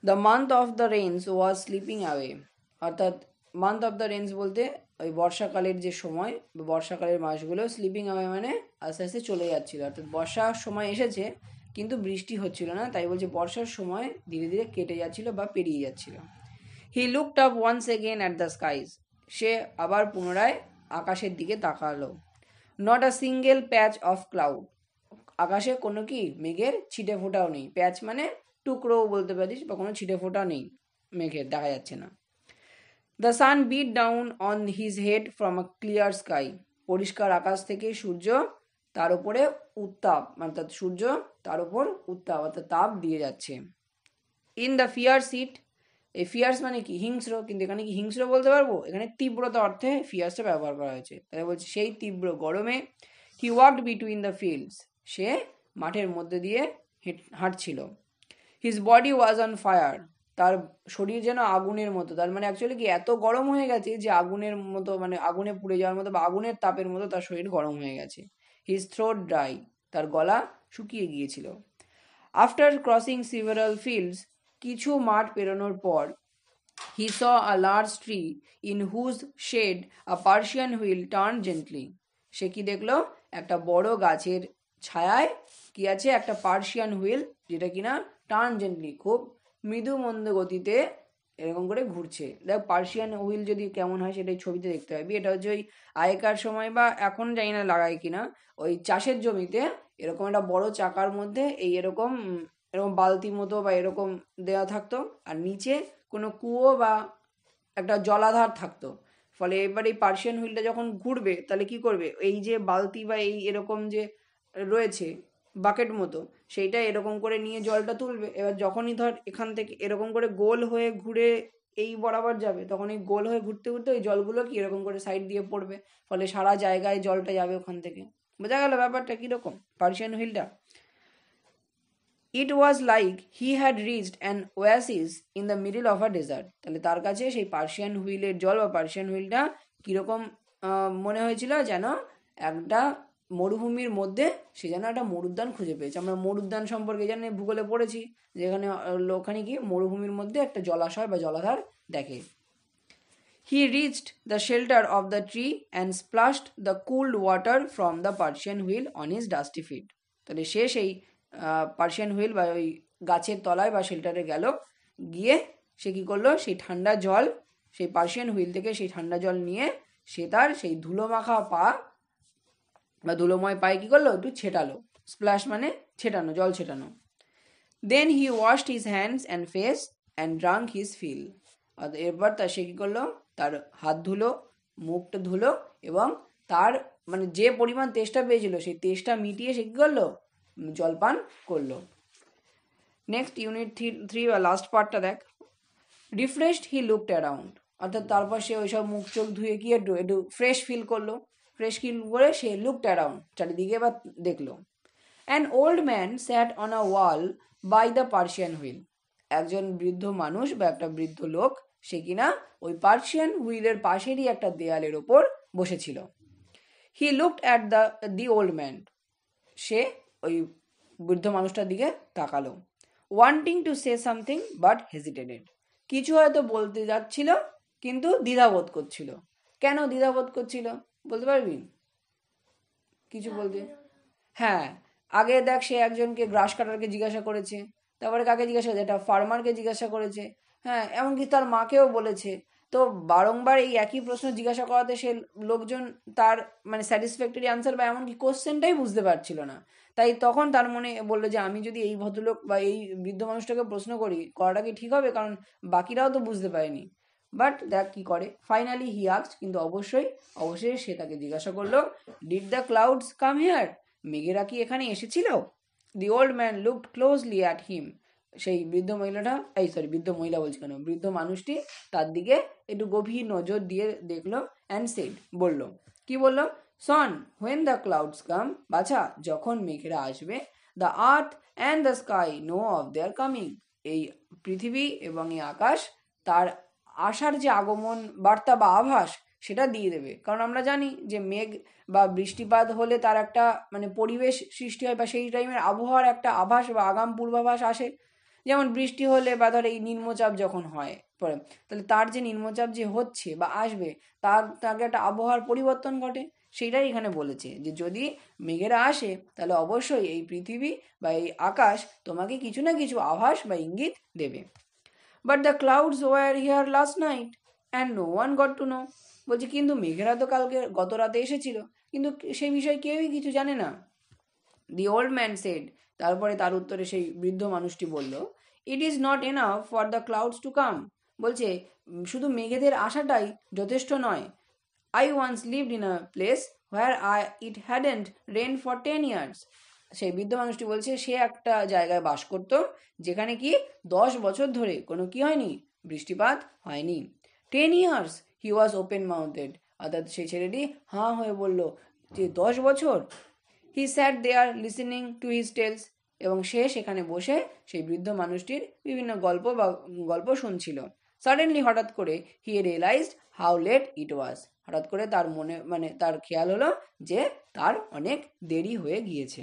The month of the rains was sleeping away, অর্থাৎ month of the rains বলতে ওই বর্ষাকালের যে সময় বা বর্ষাকালের মাসগুলো, স্লিপিং অ্যাওয়ে মানে আস্তে আস্তে চলে যাচ্ছিলো, অর্থাৎ বর্ষার সময় এসেছে কিন্তু বৃষ্টি হচ্ছিল না, তাই বলছে বর্ষার সময় ধীরে ধীরে কেটে যাচ্ছিল বা পেরিয়ে যাচ্ছিল। He looked up once again at the skies, সে আবার পুনরায় আকাশের দিকে তাকালো। Not a single patch of cloud, আকাশে কোনো কি মেঘের ছিটে ফোঁটাও নেই। প্যাচ মানে টুকরোও বলতে পারিস, বা কোনো ছিটে ফোঁটা নেই মেঘের, দেখা যাচ্ছে না। The sun beat down on his head from a clear sky, পরিষ্কার আকাশ থেকে সূর্য তার উপরে উত্তাপ, অর্থাৎ সূর্য তার উপর উত্তাপ অর্থাৎ তাপ দিয়ে যাচ্ছে। ইন দ্য ফিয়ার সিট, এই ফিয়ার্স মানে কি হিংস্র, কিন্তু এখানে কি হিংস্র বলতে পারবো, এখানে তীব্রতা অর্থে ফিয়ার্সটা ব্যবহার করা হয়েছে, তাই বলছে সেই তীব্র গরমে he walked between the fields, সে মাঠের মধ্যে দিয়ে হাঁটছিল। His body was on fire, তার শরীর যেন আগুনের মতো, তার মানে অ্যাকচুয়ালি কি এত গরম হয়ে গেছে যে আগুনের মতো, মানে আগুনে পুড়ে যাওয়ার মতো বা আগুনের তাপের মতো তার শরীর গরম হয়ে গেছে। হিজ থ্রোট ড্রাই, তার গলা শুকিয়ে গিয়েছিল। আফটার ক্রসিং সিভারাল ফিল্ডস, কিছু মাঠ পেরোনোর পর, he saw a large tree in whose shade a Persian wheel turn gently, সে কি দেখলো, একটা বড় গাছের ছায়ায় কি আছে, একটা পার্সিয়ান হুইল, যেটা কিনা টার্ন জেন্টলি খুব মৃদু মন্দ গতিতে এরকম করে ঘুরছে। দেখ পার্সিয়ান হুইল যদি কেমন হয় সেটাই ছবিতে দেখতে পাবি। এটা হচ্ছে ওই আগেকার সময় বা এখন জানি না লাগায় কিনা, ওই চাষের জমিতে এরকম একটা বড় চাকার মধ্যে এই এরকম এরকম বালতি মতো বা এরকম দেওয়া থাকতো, আর নিচে কোনো কুয়ো বা একটা জলাধার থাকতো। ফলে এবার এই পার্সিয়ান হুইলটা যখন ঘুরবে তাহলে কি করবে, এই যে বালতি বা এই এরকম যে রয়েছে বাকেট মতো, সেইটা এরকম করে নিয়ে জলটা তুলবে। এবার যখনই ধর এখান থেকে এরকম করে গোল হয়ে ঘুরে এই বরাবর যাবে, তখন এই গোল হয়ে ঘুরতে ঘুরতে ওই জলগুলো কি এরকম করে সাইড দিয়ে পড়বে, ফলে সারা জায়গায় জলটা যাবে ওখান থেকে। বোঝা গেল ব্যাপারটা কীরকম পার্সিয়ান হুইলটা? It was like he had reached an oasis in the middle of a desert, তাহলে তার কাছে সেই পার্সিয়ান হুইলের জল বা পার্সিয়ান হুইলটা কীরকম মনে হয়েছিল, যেন একটা মরুভূমির মধ্যে সে যেন একটা মরুদ্যান খুঁজে পেয়েছে। আমরা মরুদ্যান সম্পর্কে জানি ভূগোলে পড়েছি, যেখানে ওখানে কি মরুভূমির মধ্যে একটা জলাশয় বা জলাধার দেখে। He reached the shelter of the tree and splashed the cooled water from the Persian wheel on his dusty feet, তাহলে সে সেই পার্সিয়ান হুইল বা ওই গাছের তলায় বা শেল্টারে গেল, গিয়ে সে কী করলো, সেই ঠান্ডা জল সেই পার্সিয়ান হুইল থেকে সেই ঠান্ডা জল নিয়ে সে তার সেই ধুলো মাখা পা বা ধুলোময় পায়ে কী করলো, একটু ছেটালো। স্প্ল্যাশ মানে ছেটানো, জল ছেটানো। Then he washed his hands and face and drank his fill, এরপর তার সে কী করলো, তার হাত ধুলো, মুখটা ধুলো, এবং তার মানে যে পরিমাণ তেষ্টা পেয়েছিল সেই তেষ্টা মিটিয়ে সে কী করলো, জলপান করলো। নেক্সট ইউনিট 3 বা লাস্ট পার্টটা দেখ। রিফ্রেশড হি লুকড অ্যারাউন্ড, অর্থাৎ তারপর সে ওইসব মুখ চোখ ধুয়ে কি একটু একটু ফ্রেশ ফিল করলো। ফ্রেশ ফিল করে সে লুকড অ্যারাউন্ড, চারিদিকে এবার দেখলো। An old man sat on a wall by the Persian wheel, একজন বৃদ্ধ মানুষ বা একটা বৃদ্ধ লোক সে কিনা ওই পার্সিয়ান হুইলের পাশেরই একটা দেয়ালের ওপর বসেছিল। He looked at the old man, সে ওই বৃদ্ধ মানুষটার দিকে তাকালো। Wanting to say something but hesitated, কিছু হয়তো বলতে যাচ্ছিল কিন্তু দ্বিধাবোধ করছিল। কেন দ্বিধাবোধ করছিল বলতে পারবি? কিছু বলতে, হ্যাঁ, আগে দেখ সে একজনকে গ্রাস কাটারকে জিজ্ঞাসা করেছে, তারপরে কাকে জিজ্ঞাসা করেছে, একটা ফার্মারকে জিজ্ঞাসা করেছে, হ্যাঁ, এমনকি তার মাকেও বলেছে। তো বারংবার এই একই প্রশ্ন জিজ্ঞাসা করাতে সে লোকজন তার মানে স্যাটিসফ্যাক্টরি আনসার বা এমনকি কোশ্চেনটাই বুঝতে পারছিল না। তাই তখন তার মনে বললো যে আমি যদি এই ভদ্রলোক বা এই বৃদ্ধ মানুষটাকে প্রশ্ন করাটা কি ঠিক হবে, কারণ বাকিরাও তো বুঝতে পারেনি। বাট দেখ কি করে, ফাইনালি হি আস্কড, কিন্তু অবশ্যই সে তাকে জিজ্ঞাসা করলো, did the clouds come here, মেঘেরা কি এখানে এসেছিল? The old man looked closely at him, সেই বৃদ্ধ মহিলাটা বৃদ্ধ মহিলা বলছি কেন, বৃদ্ধ মানুষটি তার দিকে একটু গভীর নজর দিয়ে দেখলো। অ্যান্ড সেড, বলল, কি বললো, son when the clouds come, বাছা যখন মেঘেরা আসবে, the earth and the sky know of their coming, এই পৃথিবী এবং এই আকাশ তার আসার যে আগমন বার্তা বা আভাস সেটা দিয়ে দেবে। কারণ আমরা জানি যে মেঘ বা বৃষ্টিপাত হলে তার একটা মানে পরিবেশ সৃষ্টি হয় বা সেই টাইমের আবহাওয়ার একটা আভাস বা আগাম পূর্বাভাস আসে। যেমন বৃষ্টি হলে বা ধর এই নিম্নচাপ যখন হয় পরে, তাহলে তার যে নিম্নচাপ যে হচ্ছে বা আসবে তাকে একটা আবহাওয়ার পরিবর্তন ঘটে। সেটাই এখানে বলেছে যে যদি মেঘেরা আসে তাহলে অবশ্যই এই পৃথিবী বা এই আকাশ তোমাকে কিছু না কিছু আভাস বা ইঙ্গিত দেবে। But the clouds were here last night and no one got to know. বলছে কিন্তু মেঘেরা তো কালকে গত রাতে এসেছিল, কিন্তু সেই বিষয়ে কেউই কিছু জানে না। দি ওল্ড ম্যান সেড, তারপরে তার উত্তরে সেই বৃদ্ধ মানুষটি বলল, it is not enough for the clouds to come. বলছে শুধু মেঘেদের আসাটাই যথেষ্ট নয়। I once lived in a place where it hadn't rain for 10 years. সেই বৃদ্ধ মানুষটি বলছে সে একটা জায়গায় বাস করত যেখানে কি 10 বছর ধরে কোনো কি হয়নি, বৃষ্টিপাত হয়নি। 10 ইয়ার্স হি ওয়াজ ওপেন মাউথেড, অর্থাৎ সেই ছেলেটি হাঁ হয়ে বলল যে 10 বছর। হি স্যাট দেয়ার লিসেনিং টু হিজ টেলস, এবং সে সেখানে বসে সেই বৃদ্ধ মানুষটির বিভিন্ন গল্প শুনছিল। সাডেনলি হঠাৎ করে হি রিয়েলাইজড হাউ লেট ইট ওয়াজ। হঠাৎ করে তার মনে তার খেয়াল হলো যে তার অনেক দেরি হয়ে গিয়েছে।